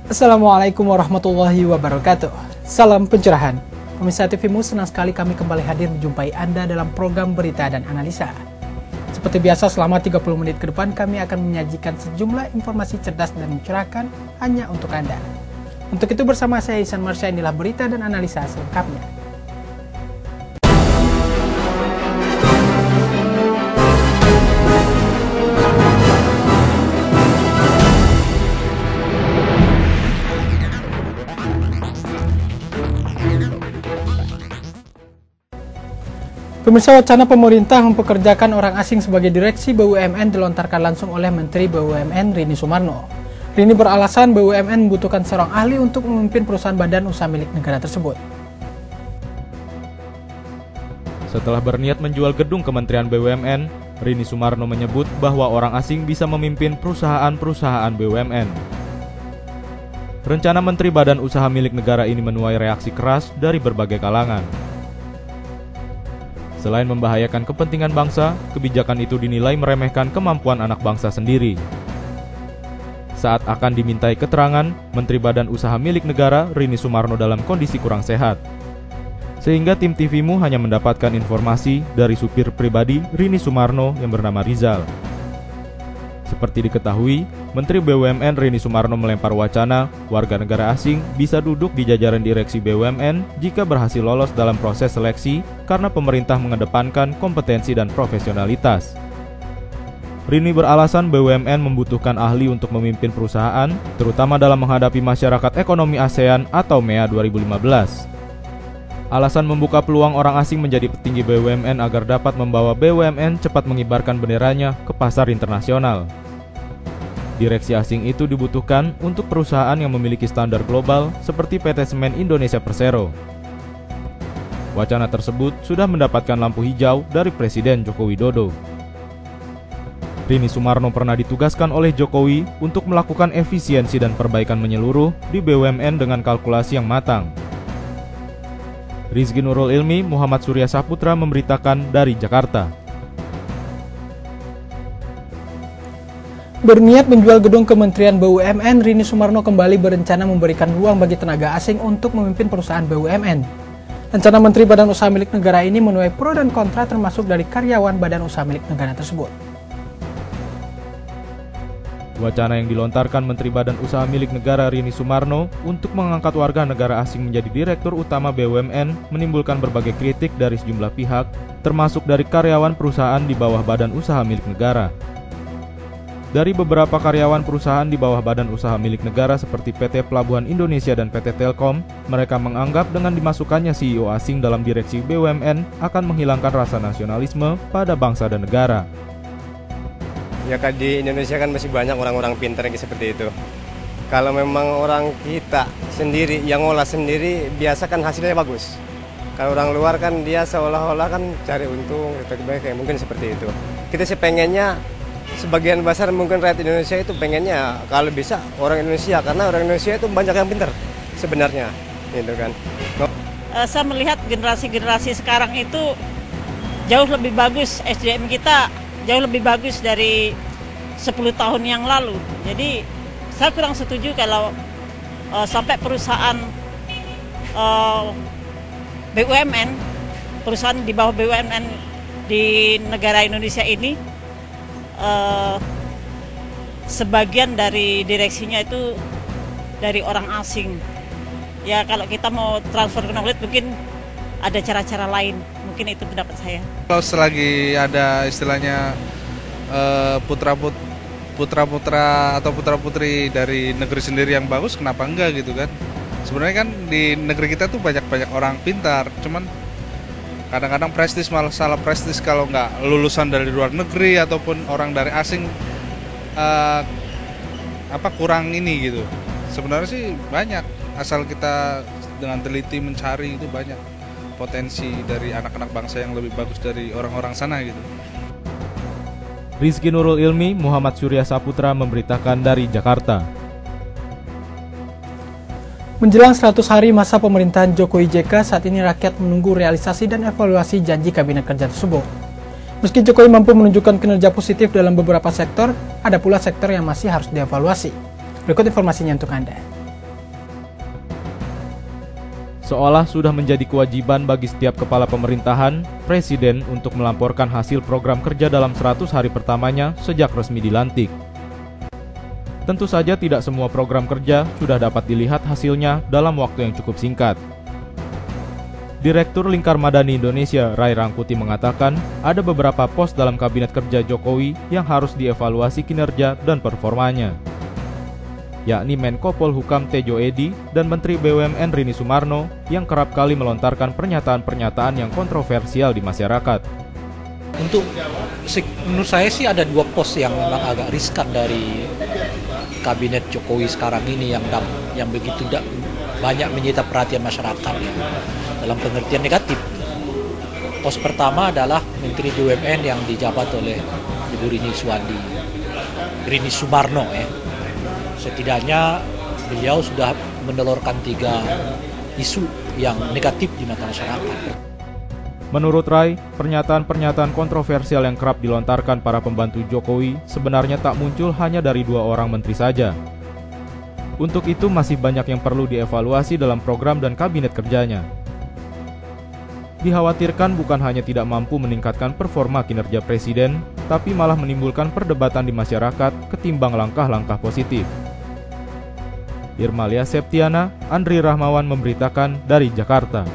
Assalamualaikum warahmatullahi wabarakatuh. Salam pencerahan. Pemirsa TVMU, senang sekali kami kembali hadir menjumpai Anda dalam program berita dan analisa. Seperti biasa, selama 30 menit ke depan kami akan menyajikan sejumlah informasi cerdas dan mencerahkan hanya untuk Anda. Untuk itu bersama saya Ihsan Marsya, inilah berita dan analisa selengkapnya. Pemirsa, wacana pemerintah mempekerjakan orang asing sebagai direksi BUMN dilontarkan langsung oleh Menteri BUMN Rini Sumarno. Rini beralasan BUMN membutuhkan seorang ahli untuk memimpin perusahaan badan usaha milik negara tersebut. Setelah berniat menjual gedung Kementerian BUMN, Rini Sumarno menyebut bahwa orang asing bisa memimpin perusahaan-perusahaan BUMN. Rencana Menteri Badan Usaha Milik Negara ini menuai reaksi keras dari berbagai kalangan. Selain membahayakan kepentingan bangsa, kebijakan itu dinilai meremehkan kemampuan anak bangsa sendiri. Saat akan dimintai keterangan, Menteri Badan Usaha Milik Negara Rini Sumarno dalam kondisi kurang sehat. Sehingga tim TVMU hanya mendapatkan informasi dari supir pribadi Rini Sumarno yang bernama Rizal. Seperti diketahui, Menteri BUMN Rini Sumarno melempar wacana warga negara asing bisa duduk di jajaran direksi BUMN jika berhasil lolos dalam proses seleksi karena pemerintah mengedepankan kompetensi dan profesionalitas. Rini beralasan BUMN membutuhkan ahli untuk memimpin perusahaan, terutama dalam menghadapi masyarakat ekonomi ASEAN atau MEA 2015. Alasan membuka peluang orang asing menjadi petinggi BUMN agar dapat membawa BUMN cepat mengibarkan benderanya ke pasar internasional. Direksi asing itu dibutuhkan untuk perusahaan yang memiliki standar global seperti PT Semen Indonesia Persero. Wacana tersebut sudah mendapatkan lampu hijau dari Presiden Joko Widodo. Rini Sumarno pernah ditugaskan oleh Jokowi untuk melakukan efisiensi dan perbaikan menyeluruh di BUMN dengan kalkulasi yang matang. Rizky Nurul Ilmi, Muhammad Surya Saputra memberitakan dari Jakarta. Berniat menjual gedung Kementerian BUMN, Rini Sumarno kembali berencana memberikan ruang bagi tenaga asing untuk memimpin perusahaan BUMN. Rencana Menteri Badan Usaha Milik Negara ini menuai pro dan kontra termasuk dari karyawan Badan Usaha Milik Negara tersebut. Wacana yang dilontarkan Menteri Badan Usaha Milik Negara Rini Sumarno untuk mengangkat warga negara asing menjadi direktur utama BUMN menimbulkan berbagai kritik dari sejumlah pihak, termasuk dari karyawan perusahaan di bawah Badan Usaha Milik Negara. Dari beberapa karyawan perusahaan di bawah Badan Usaha Milik Negara seperti PT Pelabuhan Indonesia dan PT Telkom, mereka menganggap dengan dimasukkannya CEO asing dalam direksi BUMN akan menghilangkan rasa nasionalisme pada bangsa dan negara. Ya kan di Indonesia kan masih banyak orang-orang pintar yang seperti itu. Kalau memang orang kita sendiri yang ngolah sendiri, biasa kan hasilnya bagus. Kalau orang luar kan dia seolah-olah kan cari untung, kayak mungkin seperti itu. Kita sih pengennya, sebagian besar mungkin rakyat Indonesia itu pengennya kalau bisa orang Indonesia, karena orang Indonesia itu banyak yang pintar sebenarnya, gitu kan. Saya melihat generasi-generasi sekarang itu jauh lebih bagus, SDM kita jauh lebih bagus dari 10 tahun yang lalu. Jadi saya kurang setuju kalau sampai perusahaan BUMN, perusahaan di bawah BUMN di negara Indonesia ini sebagian dari direksinya itu dari orang asing. Ya kalau kita mau transfer knowledge mungkin ada cara-cara lain. Mungkin itu pendapat saya. Kalau selagi ada istilahnya putra-putra atau putra-putri dari negeri sendiri yang bagus, kenapa enggak gitu kan? Sebenarnya kan di negeri kita tuh banyak orang pintar, cuman kadang-kadang prestis, malah salah prestis kalau nggak lulusan dari luar negeri ataupun orang dari asing, kurang ini gitu. Sebenarnya sih banyak, asal kita dengan teliti mencari itu banyak potensi dari anak-anak bangsa yang lebih bagus dari orang-orang sana gitu. Rizky Nurul Ilmi, Muhammad Surya Saputra memberitakan dari Jakarta. Menjelang 100 hari masa pemerintahan Jokowi JK, saat ini rakyat menunggu realisasi dan evaluasi janji kabinet kerja tersebut. Meski Jokowi mampu menunjukkan kinerja positif dalam beberapa sektor, ada pula sektor yang masih harus dievaluasi. Berikut informasinya untuk Anda. Seolah sudah menjadi kewajiban bagi setiap kepala pemerintahan, presiden untuk melaporkan hasil program kerja dalam 100 hari pertamanya sejak resmi dilantik. Tentu saja tidak semua program kerja sudah dapat dilihat hasilnya dalam waktu yang cukup singkat. Direktur Lingkar Madani Indonesia, Ray Rangkuti mengatakan, ada beberapa pos dalam kabinet kerja Jokowi yang harus dievaluasi kinerja dan performanya, yakni Menko Polhukam Tejo Edy dan Menteri BUMN Rini Sumarno yang kerap kali melontarkan pernyataan-pernyataan yang kontroversial di masyarakat. Menurut saya sih ada 2 pos yang memang agak riskan dari kabinet Jokowi sekarang ini yang begitu banyak menyita perhatian masyarakat ya, dalam pengertian negatif. Pos pertama adalah Menteri BUMN yang dijabat oleh Ibu Rini Sumarno ya. Setidaknya beliau sudah menelurkan 3 isu yang negatif di mata masyarakat. Menurut Ray, pernyataan-pernyataan kontroversial yang kerap dilontarkan para pembantu Jokowi sebenarnya tak muncul hanya dari 2 orang menteri saja. Untuk itu masih banyak yang perlu dievaluasi dalam program dan kabinet kerjanya. Dikhawatirkan bukan hanya tidak mampu meningkatkan performa kinerja presiden, tapi malah menimbulkan perdebatan di masyarakat ketimbang langkah-langkah positif. Irmalia Septiana, Andri Rahmawan memberitakan dari Jakarta.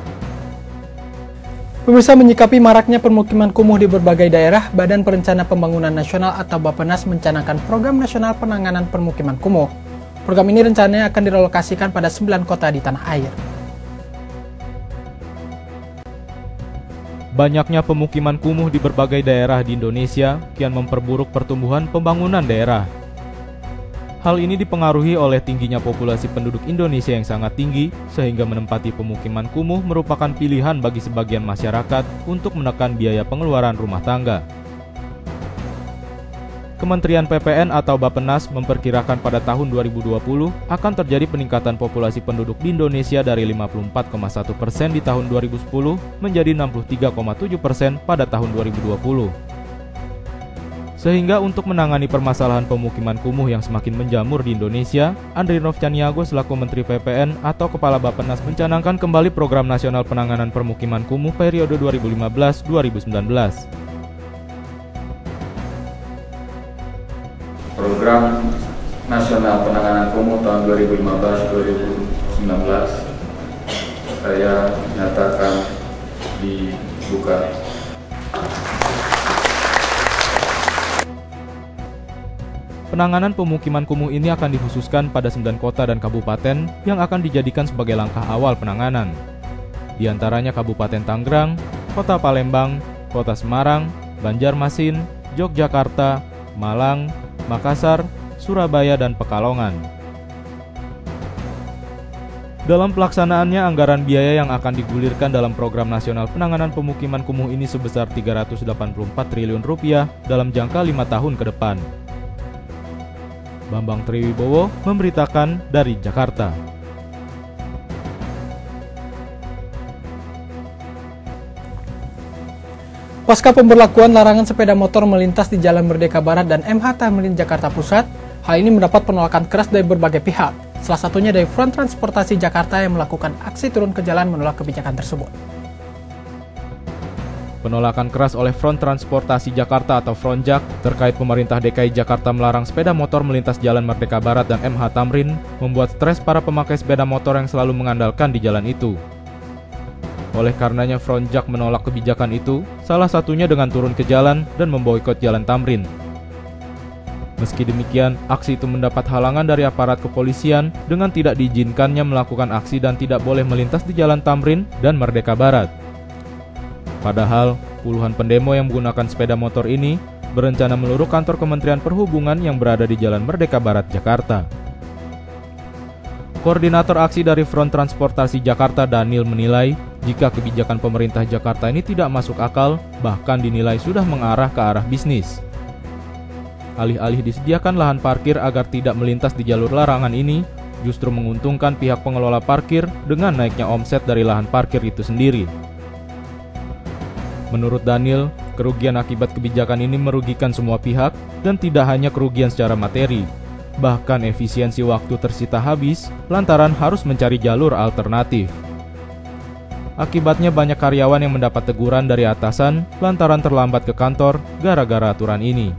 Pemirsa, menyikapi maraknya permukiman kumuh di berbagai daerah, Badan Perencanaan Pembangunan Nasional atau Bappenas mencanangkan Program Nasional Penanganan Permukiman Kumuh. Program ini rencananya akan direlokasikan pada 9 kota di tanah air. Banyaknya pemukiman kumuh di berbagai daerah di Indonesia kian memperburuk pertumbuhan pembangunan daerah. Hal ini dipengaruhi oleh tingginya populasi penduduk Indonesia yang sangat tinggi, sehingga menempati pemukiman kumuh merupakan pilihan bagi sebagian masyarakat untuk menekan biaya pengeluaran rumah tangga. Kementerian PPN atau Bappenas memperkirakan pada tahun 2020 akan terjadi peningkatan populasi penduduk di Indonesia dari 54,1% di tahun 2010 menjadi 63,7% pada tahun 2020. Sehingga untuk menangani permasalahan pemukiman kumuh yang semakin menjamur di Indonesia, Andri Novchaniago selaku Menteri PPN atau Kepala Bappenas mencanangkan kembali Program Nasional Penanganan Permukiman Kumuh periode 2015-2019. Program Nasional Penanganan Kumuh tahun 2015-2019 saya nyatakan dibuka. Penanganan pemukiman kumuh ini akan dikhususkan pada 9 kota dan kabupaten yang akan dijadikan sebagai langkah awal penanganan. Di antaranya Kabupaten Tangerang, Kota Palembang, Kota Semarang, Banjarmasin, Yogyakarta, Malang, Makassar, Surabaya, dan Pekalongan. Dalam pelaksanaannya, anggaran biaya yang akan digulirkan dalam Program Nasional Penanganan Pemukiman Kumuh ini sebesar Rp384 triliun dalam jangka 5 tahun ke depan. Bambang Triwibowo memberitakan dari Jakarta. Pasca pemberlakuan larangan sepeda motor melintas di Jalan Merdeka Barat dan MH Tamrin Jakarta Pusat, hal ini mendapat penolakan keras dari berbagai pihak, salah satunya dari Front Transportasi Jakarta yang melakukan aksi turun ke jalan menolak kebijakan tersebut. Penolakan keras oleh Front Transportasi Jakarta atau Fronjak terkait pemerintah DKI Jakarta melarang sepeda motor melintas Jalan Merdeka Barat dan MH Tamrin membuat stres para pemakai sepeda motor yang selalu mengandalkan di jalan itu. Oleh karenanya Fronjak menolak kebijakan itu, salah satunya dengan turun ke jalan dan memboikot Jalan Tamrin. Meski demikian, aksi itu mendapat halangan dari aparat kepolisian dengan tidak diizinkannya melakukan aksi dan tidak boleh melintas di Jalan Tamrin dan Merdeka Barat. Padahal, puluhan pendemo yang menggunakan sepeda motor ini berencana meluruh kantor Kementerian Perhubungan yang berada di Jalan Merdeka Barat, Jakarta. Koordinator aksi dari Front Transportasi Jakarta, Daniel, menilai jika kebijakan pemerintah Jakarta ini tidak masuk akal, bahkan dinilai sudah mengarah ke arah bisnis. Alih-alih disediakan lahan parkir agar tidak melintas di jalur larangan ini, justru menguntungkan pihak pengelola parkir dengan naiknya omset dari lahan parkir itu sendiri. Menurut Daniel, kerugian akibat kebijakan ini merugikan semua pihak dan tidak hanya kerugian secara materi, bahkan efisiensi waktu tersita habis lantaran harus mencari jalur alternatif. Akibatnya banyak karyawan yang mendapat teguran dari atasan lantaran terlambat ke kantor gara-gara aturan ini.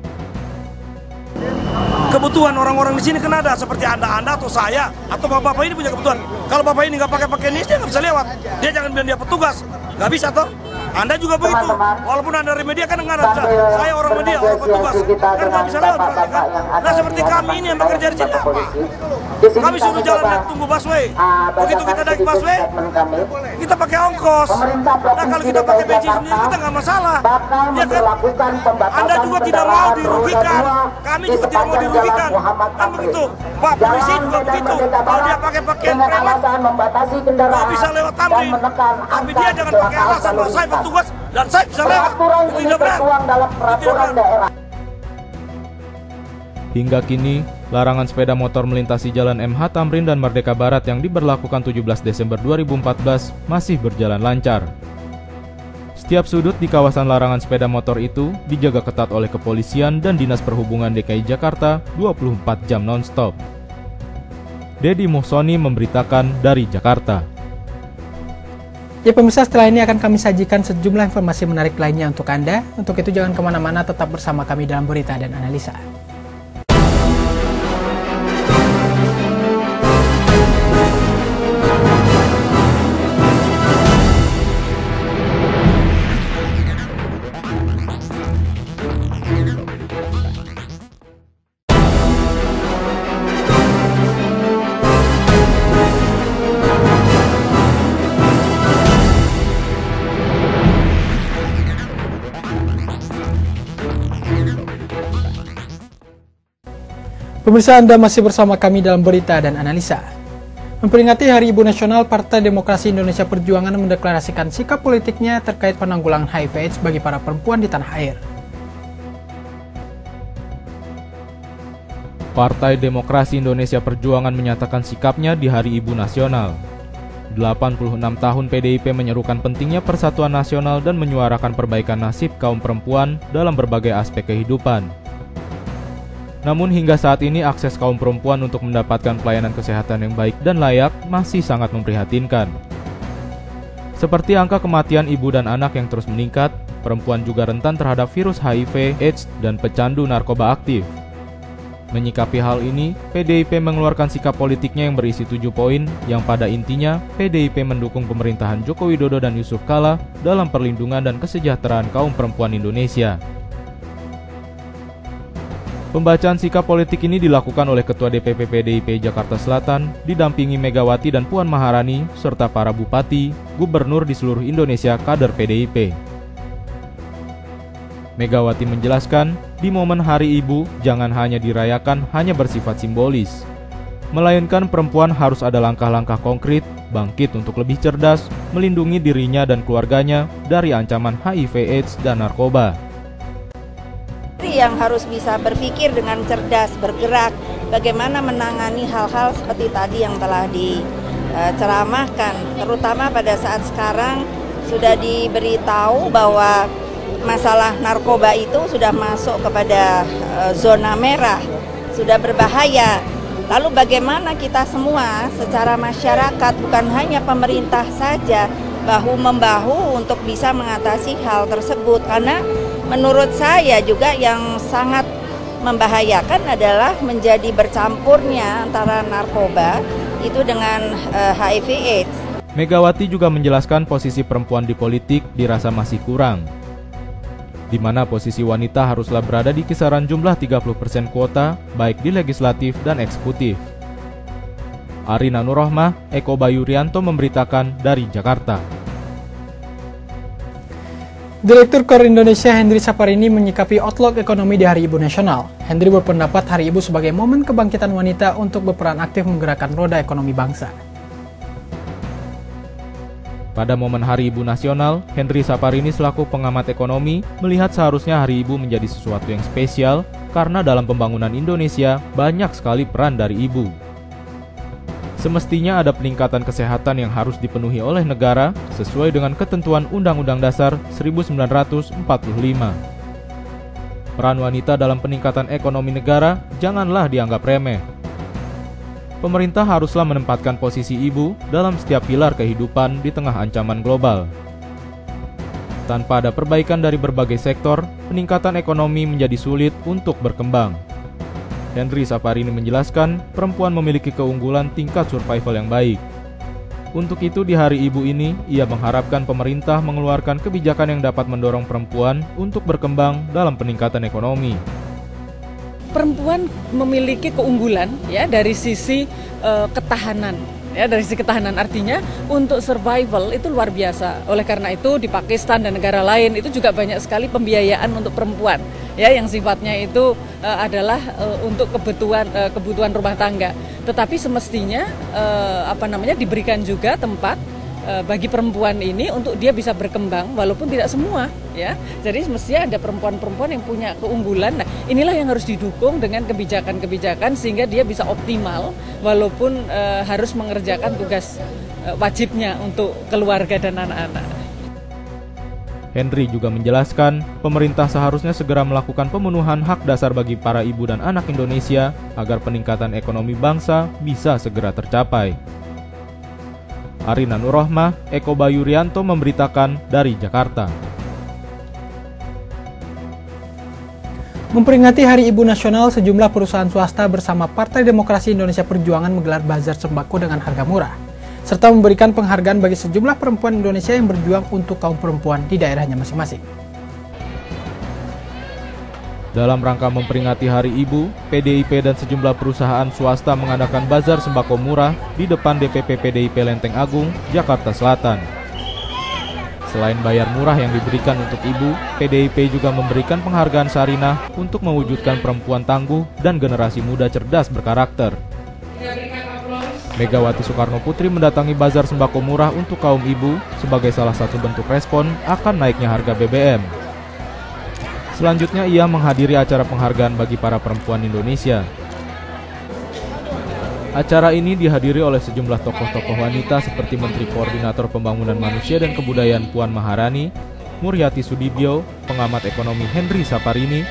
Kebutuhan orang-orang di sini kan ada, seperti Anda atau saya atau bapak-bapak ini punya kebutuhan. Kalau bapak ini nggak pakai pakaian ini, dia nggak bisa lewat. Dia jangan bilang dia petugas, nggak bisa toh. Anda juga begitu, walaupun Anda dari media kan nggak bisa. Saya orang media, orang petugas, kan nggak bisa lewat berarti kan. Nah seperti kami ini yang bekerja di sini apa? Kami suruh jalan dan tunggu busway. Begitu kita naik busway, kita pakai ongkos. Nah kalau kita pakai bensin sendiri kita nggak masalah. Ya kan? Anda juga tidak mau dirugikan, kami juga tidak mau dirugikan. Kan begitu. Pak polisi juga begitu. Kalau dia pakai pakaian preman, nggak bisa lewat Tamrin. Tapi dia jangan pakai alasan bahwa saya petugas dan saya bisa lewat. Itu tidak benar. Itu tidak benar. Hingga kini, larangan sepeda motor melintasi Jalan MH Tamrin dan Merdeka Barat yang diberlakukan 17 Desember 2014 masih berjalan lancar. Setiap sudut di kawasan larangan sepeda motor itu dijaga ketat oleh kepolisian dan Dinas Perhubungan DKI Jakarta 24 jam non-stop. Dedi Muhsoni memberitakan dari Jakarta. Ya pemirsa, setelah ini akan kami sajikan sejumlah informasi menarik lainnya untuk Anda. Untuk itu jangan kemana-mana, tetap bersama kami dalam Berita dan Analisa. Pemirsa, Anda masih bersama kami dalam Berita dan Analisa. Memperingati Hari Ibu Nasional, Partai Demokrasi Indonesia Perjuangan mendeklarasikan sikap politiknya terkait penanggulangan HIV/AIDS bagi para perempuan di tanah air. Partai Demokrasi Indonesia Perjuangan menyatakan sikapnya di Hari Ibu Nasional. 86 tahun PDIP menyerukan pentingnya persatuan nasional dan menyuarakan perbaikan nasib kaum perempuan dalam berbagai aspek kehidupan. Namun hingga saat ini akses kaum perempuan untuk mendapatkan pelayanan kesehatan yang baik dan layak masih sangat memprihatinkan. Seperti angka kematian ibu dan anak yang terus meningkat, perempuan juga rentan terhadap virus HIV, AIDS, dan pecandu narkoba aktif. Menyikapi hal ini, PDIP mengeluarkan sikap politiknya yang berisi 7 poin yang pada intinya PDIP mendukung pemerintahan Joko Widodo dan Yusuf Kala dalam perlindungan dan kesejahteraan kaum perempuan Indonesia. Pembacaan sikap politik ini dilakukan oleh Ketua DPP PDIP Jakarta Selatan, didampingi Megawati dan Puan Maharani, serta para bupati, gubernur di seluruh Indonesia kader PDIP. Megawati menjelaskan, di momen Hari Ibu, jangan hanya dirayakan hanya bersifat simbolis. Melainkan perempuan harus ada langkah-langkah konkret, bangkit untuk lebih cerdas, melindungi dirinya dan keluarganya dari ancaman HIV/AIDS dan narkoba. Yang harus bisa berpikir dengan cerdas, bergerak, bagaimana menangani hal-hal seperti tadi yang telah diceramahkan, terutama pada saat sekarang sudah diberitahu bahwa masalah narkoba itu sudah masuk kepada zona merah, sudah berbahaya. Lalu bagaimana kita semua secara masyarakat, bukan hanya pemerintah saja, bahu-membahu untuk bisa mengatasi hal tersebut, karena menurut saya juga yang sangat membahayakan adalah menjadi bercampurnya antara narkoba itu dengan HIV/AIDS. Megawati juga menjelaskan posisi perempuan di politik dirasa masih kurang, di mana posisi wanita haruslah berada di kisaran jumlah 30% kuota baik di legislatif dan eksekutif. Arina Nurrohmah, Eko Bayurianto memberitakan dari Jakarta. Direktur KOR Indonesia Henry Saparini menyikapi outlook ekonomi di Hari Ibu Nasional. Henry berpendapat Hari Ibu sebagai momen kebangkitan wanita untuk berperan aktif menggerakkan roda ekonomi bangsa. Pada momen Hari Ibu Nasional, Henry Saparini selaku pengamat ekonomi melihat seharusnya Hari Ibu menjadi sesuatu yang spesial karena dalam pembangunan Indonesia banyak sekali peran dari ibu. Semestinya ada peningkatan kesehatan yang harus dipenuhi oleh negara sesuai dengan ketentuan Undang-Undang Dasar 1945. Peran wanita dalam peningkatan ekonomi negara janganlah dianggap remeh. pemerintah haruslah menempatkan posisi ibu dalam setiap pilar kehidupan di tengah ancaman global. Tanpa ada perbaikan dari berbagai sektor, peningkatan ekonomi menjadi sulit untuk berkembang. Henry Saparini menjelaskan, perempuan memiliki keunggulan tingkat survival yang baik. Untuk itu di Hari Ibu ini, ia mengharapkan pemerintah mengeluarkan kebijakan yang dapat mendorong perempuan untuk berkembang dalam peningkatan ekonomi. Perempuan memiliki keunggulan ya dari sisi ketahanan. Ya, dari sisi ketahanan artinya untuk survival itu luar biasa. Oleh karena itu di Pakistan dan negara lain itu juga banyak sekali pembiayaan untuk perempuan ya yang sifatnya itu adalah untuk kebutuhan rumah tangga. Tetapi semestinya diberikan juga tempat bagi perempuan ini untuk dia bisa berkembang walaupun tidak semua ya. Jadi mestinya ada perempuan-perempuan yang punya keunggulan. Nah, inilah yang harus didukung dengan kebijakan-kebijakan sehingga dia bisa optimal walaupun harus mengerjakan tugas wajibnya untuk keluarga dan anak-anak. Henry juga menjelaskan, pemerintah seharusnya segera melakukan pemenuhan hak dasar bagi para ibu dan anak Indonesia agar peningkatan ekonomi bangsa bisa segera tercapai. Arina Nurrohmah, Eko Bayu Rianto memberitakan dari Jakarta. Memperingati Hari Ibu Nasional, sejumlah perusahaan swasta bersama Partai Demokrasi Indonesia Perjuangan menggelar bazar sembako dengan harga murah, serta memberikan penghargaan bagi sejumlah perempuan Indonesia yang berjuang untuk kaum perempuan di daerahnya masing-masing. Dalam rangka memperingati Hari Ibu, PDIP dan sejumlah perusahaan swasta mengadakan bazar sembako murah di depan DPP PDIP Lenteng Agung, Jakarta Selatan. Selain bayar murah yang diberikan untuk ibu, PDIP juga memberikan penghargaan Sarinah untuk mewujudkan perempuan tangguh dan generasi muda cerdas berkarakter. Megawati Soekarno Putri mendatangi bazar sembako murah untuk kaum ibu sebagai salah satu bentuk respon akan naiknya harga BBM. Selanjutnya ia menghadiri acara penghargaan bagi para perempuan Indonesia. Acara ini dihadiri oleh sejumlah tokoh-tokoh wanita seperti Menteri Koordinator Pembangunan Manusia dan Kebudayaan Puan Maharani, Muriati Sudibyo, pengamat ekonomi Henry Saparini,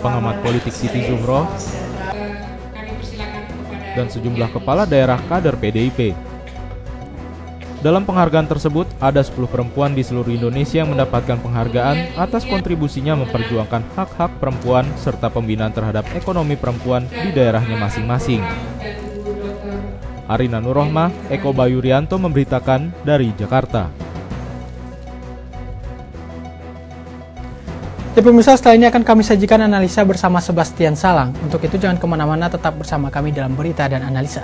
pengamat politik Siti Zuhroh, dan sejumlah kepala daerah kader PDIP. Dalam penghargaan tersebut, ada 10 perempuan di seluruh Indonesia yang mendapatkan penghargaan atas kontribusinya memperjuangkan hak-hak perempuan serta pembinaan terhadap ekonomi perempuan di daerahnya masing-masing. Arina Nurrohmah, Eko Bayu Rianto memberitakan dari Jakarta. Ya pemirsa, setelah ini akan kami sajikan analisa bersama Sebastian Salang. Untuk itu jangan kemana-mana, tetap bersama kami dalam Berita dan Analisa.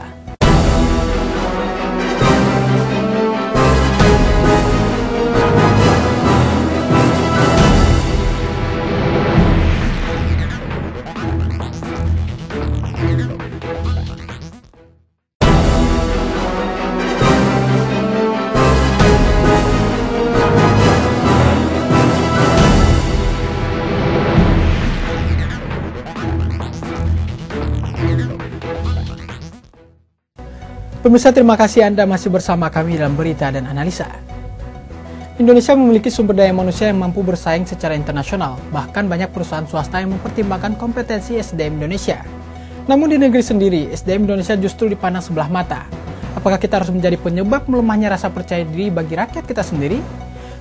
Pemirsa, terima kasih Anda masih bersama kami dalam Berita dan Analisa. Indonesia memiliki sumber daya manusia yang mampu bersaing secara internasional, bahkan banyak perusahaan swasta yang mempertimbangkan kompetensi SDM Indonesia. Namun di negeri sendiri, SDM Indonesia justru dipandang sebelah mata. Apakah kita harus menjadi penyebab melemahnya rasa percaya diri bagi rakyat kita sendiri?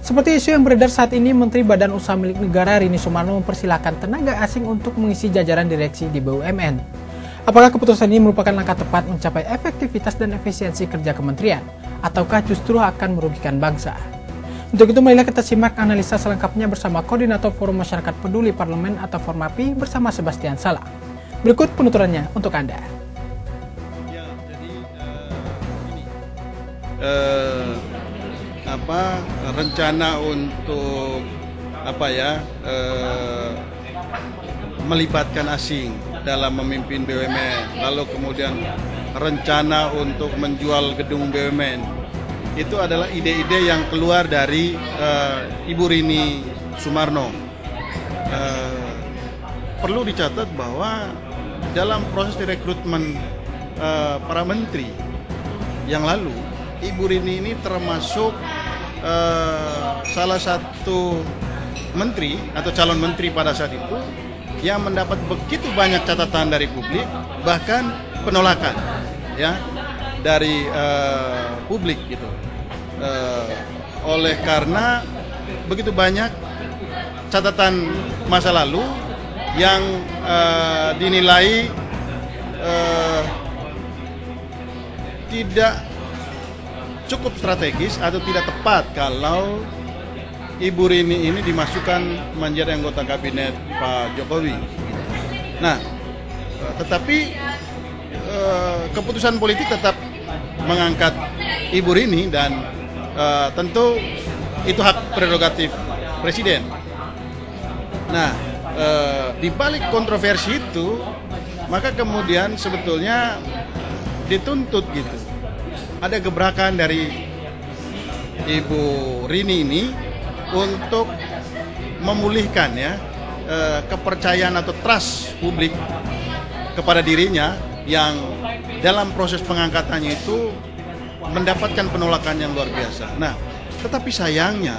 Seperti isu yang beredar saat ini, Menteri Badan Usaha Milik Negara Rini Sumarno mempersilahkan tenaga asing untuk mengisi jajaran direksi di BUMN. Apakah keputusan ini merupakan langkah tepat mencapai efektivitas dan efisiensi kerja kementerian, ataukah justru akan merugikan bangsa? Untuk itu, marilah kita simak analisa selengkapnya bersama Koordinator Forum Masyarakat Peduli Parlemen atau Formapi bersama Sebastian Salang. Berikut penuturannya untuk Anda. Ya, jadi rencana untuk melibatkan asing dalam memimpin BUMN, lalu kemudian rencana untuk menjual gedung BUMN, itu adalah ide-ide yang keluar dari Ibu Rini Sumarno. Perlu dicatat bahwa dalam proses rekrutmen para menteri yang lalu, Ibu Rini ini termasuk salah satu menteri atau calon menteri pada saat itu yang mendapat begitu banyak catatan dari publik, bahkan penolakan. ya dari publik gitu. Oleh karena begitu banyak catatan masa lalu yang dinilai tidak cukup strategis atau tidak tepat kalau Ibu Rini ini dimasukkan menjadi anggota kabinet Pak Jokowi. Nah, tetapi keputusan politik tetap mengangkat Ibu Rini dan tentu itu hak prerogatif Presiden. Nah, di balik kontroversi itu, maka kemudian sebetulnya dituntut gitu. Ada gebrakan dari Ibu Rini ini untuk memulihkan ya kepercayaan atau trust publik kepada dirinya yang dalam proses pengangkatannya itu mendapatkan penolakan yang luar biasa. Nah, tetapi sayangnya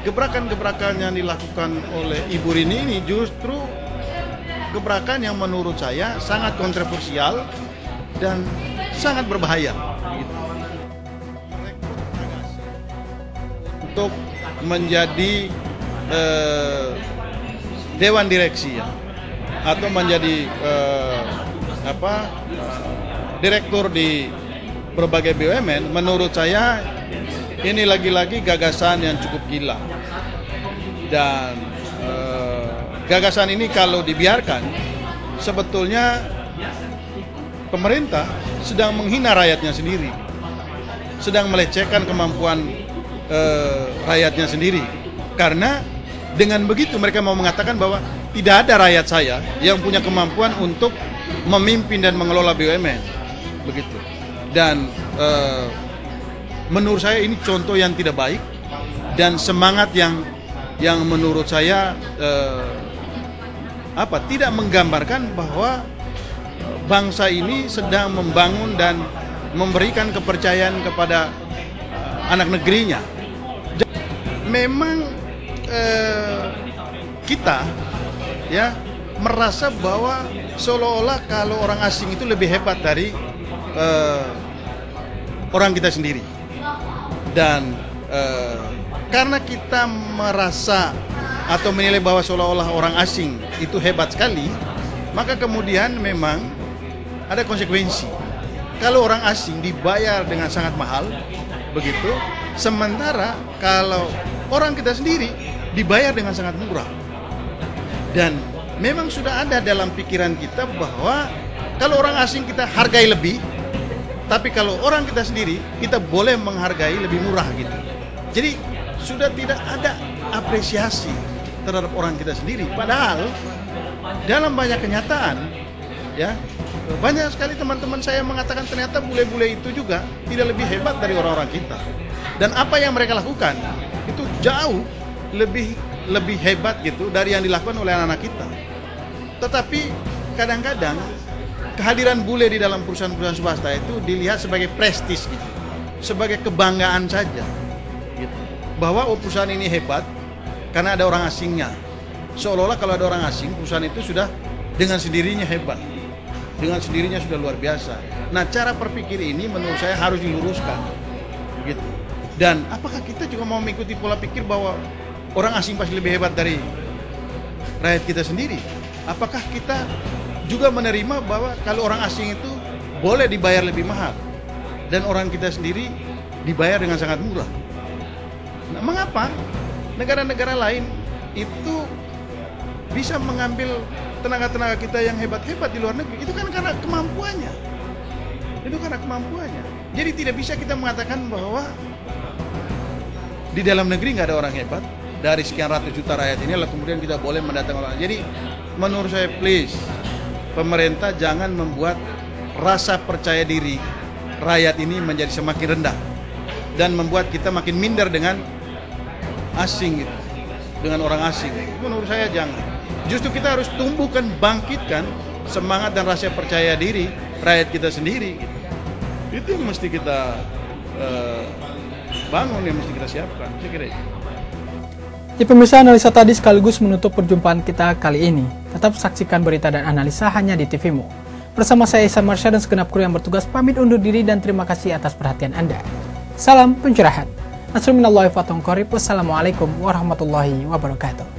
gebrakan-gebrakan yang dilakukan oleh Ibu Rini ini justru gebrakan yang menurut saya sangat kontroversial dan sangat berbahaya gitu. Untuk menjadi dewan direksi ya, atau menjadi direktur di berbagai BUMN, menurut saya ini lagi-lagi gagasan yang cukup gila. Dan gagasan ini kalau dibiarkan, sebetulnya pemerintah sedang menghina rakyatnya sendiri, sedang melecehkan kemampuan rakyatnya sendiri. Karena dengan begitu mereka mau mengatakan bahwa tidak ada rakyat saya yang punya kemampuan untuk memimpin dan mengelola BUMN, begitu. Dan menurut saya ini contoh yang tidak baik dan semangat yang menurut saya tidak menggambarkan bahwa bangsa ini sedang membangun dan memberikan kepercayaan kepada anak negerinya. Memang kita ya merasa bahwa seolah-olah kalau orang asing itu lebih hebat dari orang kita sendiri. Dan karena kita merasa atau menilai bahwa seolah-olah orang asing itu hebat sekali, maka kemudian memang ada konsekuensi. Kalau orang asing dibayar dengan sangat mahal, begitu, sementara kalau orang kita sendiri dibayar dengan sangat murah. Dan memang sudah ada dalam pikiran kita bahwa kalau orang asing kita hargai lebih, tapi kalau orang kita sendiri kita boleh menghargai lebih murah gitu. Jadi sudah tidak ada apresiasi terhadap orang kita sendiri. Padahal dalam banyak kenyataan ya, banyak sekali teman-teman saya mengatakan ternyata bule-bule itu juga tidak lebih hebat dari orang-orang kita. Dan apa yang mereka lakukan itu jauh lebih hebat gitu dari yang dilakukan oleh anak-anak kita. Tetapi kadang-kadang kehadiran bule di dalam perusahaan-perusahaan swasta itu dilihat sebagai prestis gitu, sebagai kebanggaan saja gitu. Bahwa perusahaan ini hebat karena ada orang asingnya. Seolah-olah kalau ada orang asing, perusahaan itu sudah dengan sendirinya hebat, dengan sendirinya sudah luar biasa. Nah, cara berpikir ini menurut saya harus diluruskan gitu. Dan apakah kita juga mau mengikuti pola pikir bahwa orang asing pasti lebih hebat dari rakyat kita sendiri? Apakah kita juga menerima bahwa kalau orang asing itu boleh dibayar lebih mahal dan orang kita sendiri dibayar dengan sangat murah? Nah, mengapa negara-negara lain itu bisa mengambil tenaga-tenaga kita yang hebat-hebat di luar negeri? Itu kan karena kemampuannya. Itu karena kemampuannya. Jadi tidak bisa kita mengatakan bahwa di dalam negeri nggak ada orang hebat, dari sekian ratus juta rakyat ini lalu kemudian kita boleh mendatangkan orang. Jadi menurut saya please, pemerintah jangan membuat rasa percaya diri rakyat ini menjadi semakin rendah dan membuat kita makin minder dengan asing gitu, dengan orang asing. Menurut saya jangan. Justru kita harus tumbuhkan, bangkitkan semangat dan rasa percaya diri rakyat kita sendiri gitu. Itu yang mesti kita bangun, yang mesti kita siapkan, saya kira. Di pemirsa, analisa tadi sekaligus menutup perjumpaan kita kali ini. Tetap saksikan berita dan analisa hanya di TVMU. Bersama saya Ihsan Marsha dan segenap kru yang bertugas pamit undur diri dan terima kasih atas perhatian Anda. Salam pencerahan. Wassalamualaikum warahmatullahi wabarakatuh.